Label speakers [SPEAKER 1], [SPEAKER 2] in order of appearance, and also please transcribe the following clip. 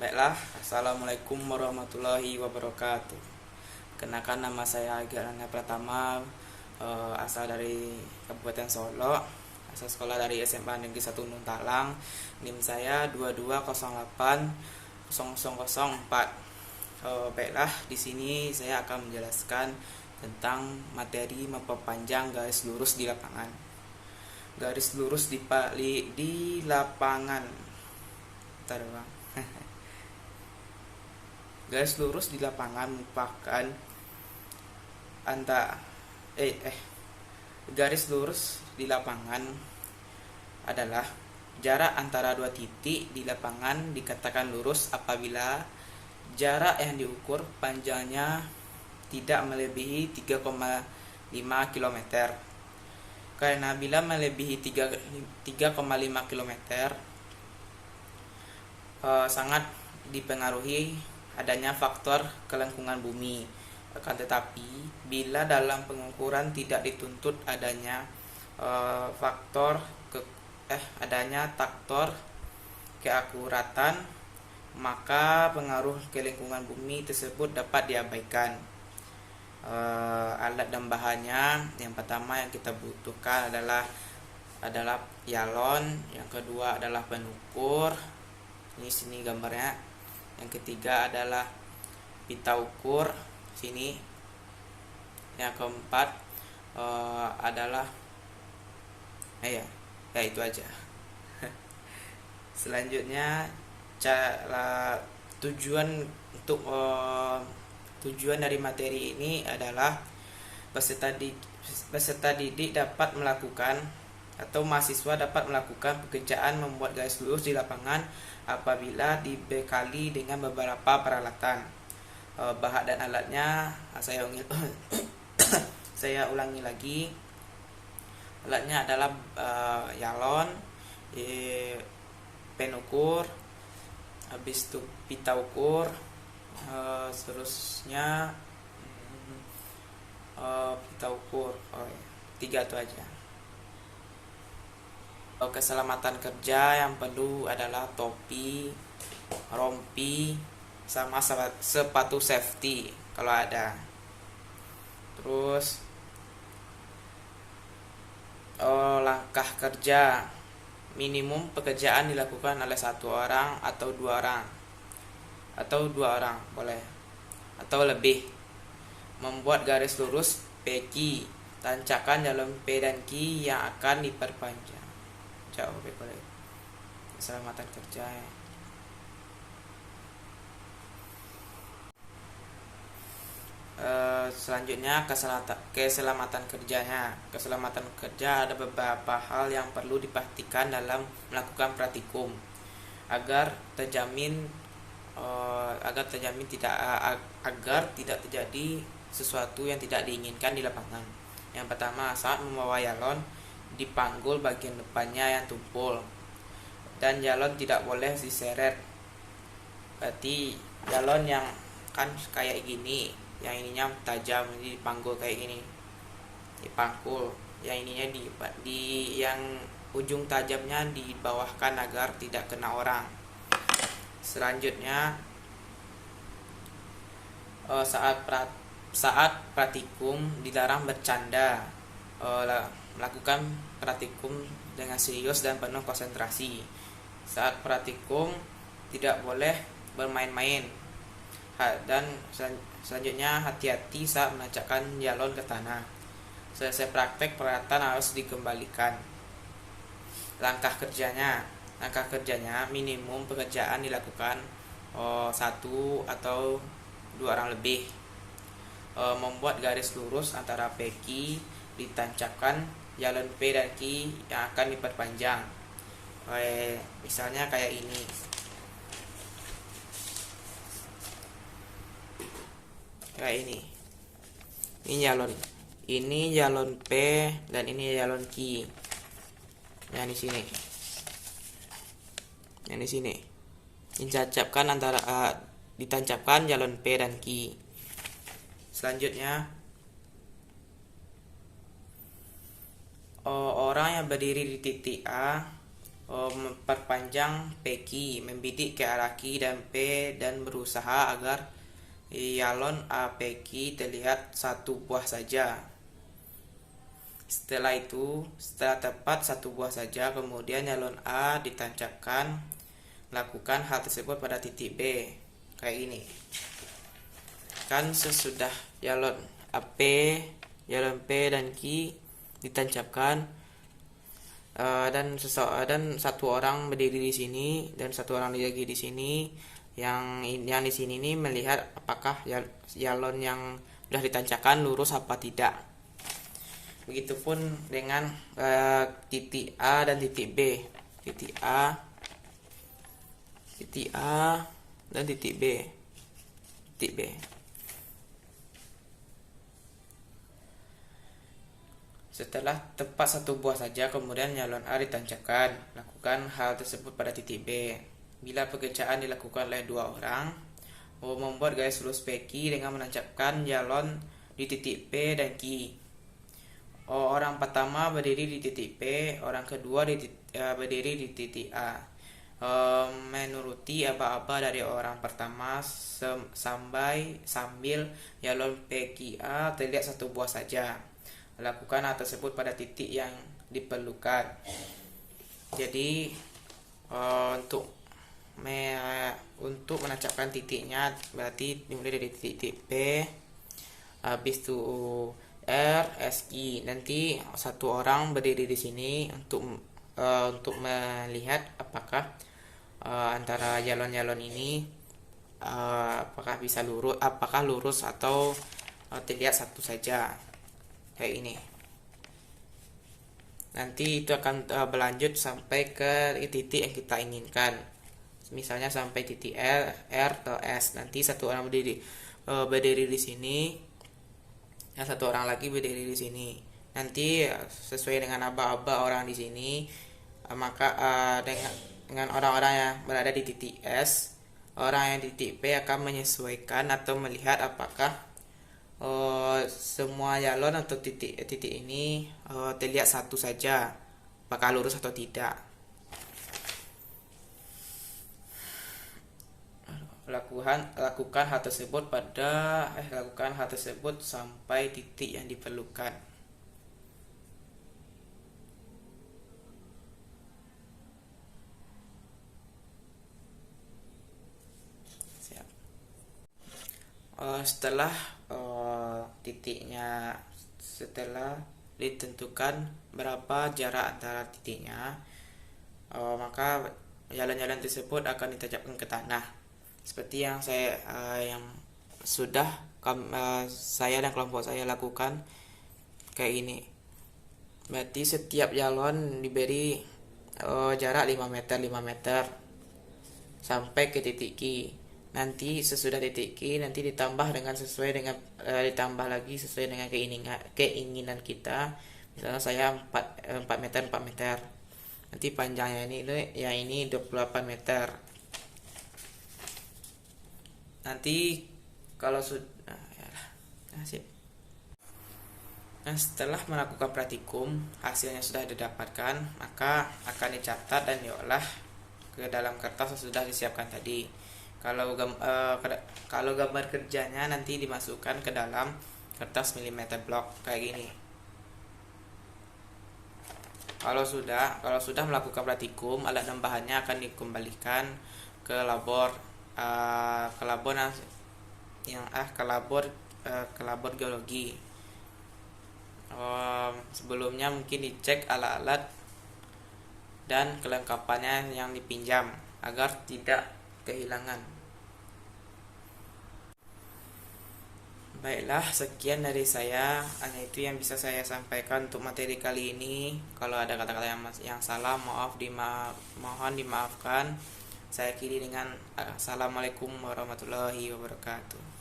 [SPEAKER 1] Baiklah, Assalamualaikum warahmatullahi wabarakatuh. Kenakan nama saya Agilana Pratama, asal dari Kabupaten Solo, asal sekolah dari SMA Negeri 1 Nuntalang. NIM saya 2208004. Baiklah, di sini saya akan menjelaskan tentang materi memperpanjang garis lurus di lapangan. Garis lurus di lapangan. Bentar, Bang. Garis lurus di lapangan merupakan anta garis lurus di lapangan adalah jarak antara dua titik di lapangan dikatakan lurus apabila jarak yang diukur panjangnya tidak melebihi 3,5 km. Karena bila melebihi 3,5 km sangat dipengaruhi adanya faktor kelengkungan bumi. Akan tetapi bila dalam pengukuran tidak dituntut adanya faktor keakuratan, maka pengaruh kelengkungan bumi tersebut dapat diabaikan. Alat dan bahannya, yang pertama yang kita butuhkan adalah yalon, yang kedua adalah penukur. Ini sini gambarnya. Yang ketiga adalah pita ukur sini. Yang keempat adalah ya itu aja. Selanjutnya tujuan dari materi ini adalah peserta didik dapat melakukan atau mahasiswa dapat melakukan pekerjaan membuat garis lurus di lapangan apabila dibekali dengan beberapa peralatan. Bahan dan alatnya saya ulangi lagi. Alatnya adalah yalon, pen ukur, habis itu pita ukur, seterusnya pita ukur. Tiga itu aja. Keselamatan kerja yang perlu adalah topi, rompi, sama sepatu safety kalau ada. Terus langkah kerja, minimum pekerjaan dilakukan oleh satu orang atau dua orang boleh, atau lebih. Membuat garis lurus PQ, tancakan dalam P dan Q yang akan diperpanjang. Jauh boleh. Keselamatan kerja ya. Selanjutnya keselamatan kerjanya. Keselamatan kerja ada beberapa hal yang perlu diperhatikan dalam melakukan praktikum agar tidak terjadi sesuatu yang tidak diinginkan di lapangan. Yang pertama, saat membawa yalon, dipanggul bagian depannya yang tumpul dan yalon tidak boleh diseret. Berarti yalon yang kan kayak gini, yang ininya tajam, jadi dipanggul kayak gini, dipangkul. Yang ininya di yang ujung tajamnya dibawahkan agar tidak kena orang. Selanjutnya saat praktikum dilarang bercanda. Melakukan praktikum dengan serius dan penuh konsentrasi. Saat praktikum tidak boleh bermain-main. Dan selanjutnya hati-hati saat menancapkan yalon ke tanah. Selesai praktek, peralatan harus dikembalikan. Langkah kerjanya minimum pekerjaan dilakukan satu atau dua orang lebih. Membuat garis lurus antara PQ, ditancapkan yalon P dan Q yang akan diperpanjang. Misalnya kayak ini. Kayak ini. Ini yalon P dan ini yalon Q. Yang di sini. Ditancapkan yalon P dan Q. Selanjutnya orang yang berdiri di titik A memperpanjang PQ, membidik ke arah Q dan P dan berusaha agar yalon APQ terlihat satu buah saja. Setelah tepat satu buah saja, kemudian yalon A ditancapkan. Lakukan hal tersebut pada titik B, kayak ini. Kan sesudah yalon AP, yalon P dan Q ditancapkan, dan satu orang berdiri di sini dan satu orang lagi di sini. Yang di sini ini melihat apakah yalon yang sudah ditancapkan lurus apa tidak. Begitupun dengan titik A dan titik B. Titik A dan titik B. Titik B. Setelah tepat satu buah saja, kemudian yalon A ditancapkan. Lakukan hal tersebut pada titik B. Bila pekerjaan dilakukan oleh dua orang, membuat garis lurus PQ dengan menancapkan yalon di titik P dan Q. Orang pertama berdiri di titik P, orang kedua berdiri di titik A. Menuruti aba-aba dari orang pertama sambil yalon PQA terlihat satu buah saja. Lakukan hal tersebut pada titik yang diperlukan. Jadi untuk menancapkan titiknya berarti dimulai dari titik P, habis itu R, S, I. Nanti satu orang berdiri di sini untuk melihat apakah antara yalon-yalon ini apakah lurus atau terlihat satu saja, kayak ini. Nanti itu akan berlanjut sampai ke titik yang kita inginkan. Misalnya sampai titik R atau S. Nanti satu orang berdiri di sini, dan satu orang lagi berdiri di sini. Nanti sesuai dengan aba-aba orang di sini, maka dengan orang-orang yang berada di titik S, orang yang di titik P akan menyesuaikan atau melihat apakah semua yalon atau titik ini terlihat satu saja, apakah lurus atau tidak. Lakukan hal tersebut sampai titik yang diperlukan. Siap. Setelah ditentukan berapa jarak antara titiknya, maka yalon-yalon tersebut akan ditancapkan ke tanah, seperti yang saya dan kelompok saya lakukan kayak ini. Berarti setiap yalon diberi jarak 5 meter sampai ke titik Q. Nanti sesudah titik Q nanti ditambah lagi sesuai dengan keinginan kita. Misalnya saya 4 meter. Nanti panjangnya ini 28 meter. Nanti kalau sudah setelah melakukan praktikum, hasilnya sudah didapatkan, maka akan dicatat dan diolah ke dalam kertas yang sudah disiapkan tadi. Kalau gambar kerjanya nanti dimasukkan ke dalam kertas milimeter block kayak gini. Kalau sudah melakukan praktikum, alat dan bahannya akan dikembalikan ke labor geologi. Sebelumnya mungkin dicek alat-alat dan kelengkapannya yang dipinjam agar tidak kehilangan. Baiklah, sekian dari saya. Hanya itu yang bisa saya sampaikan untuk materi kali ini. Kalau ada kata-kata yang salah, mohon dimaafkan. Saya akhiri dengan Assalamualaikum warahmatullahi wabarakatuh.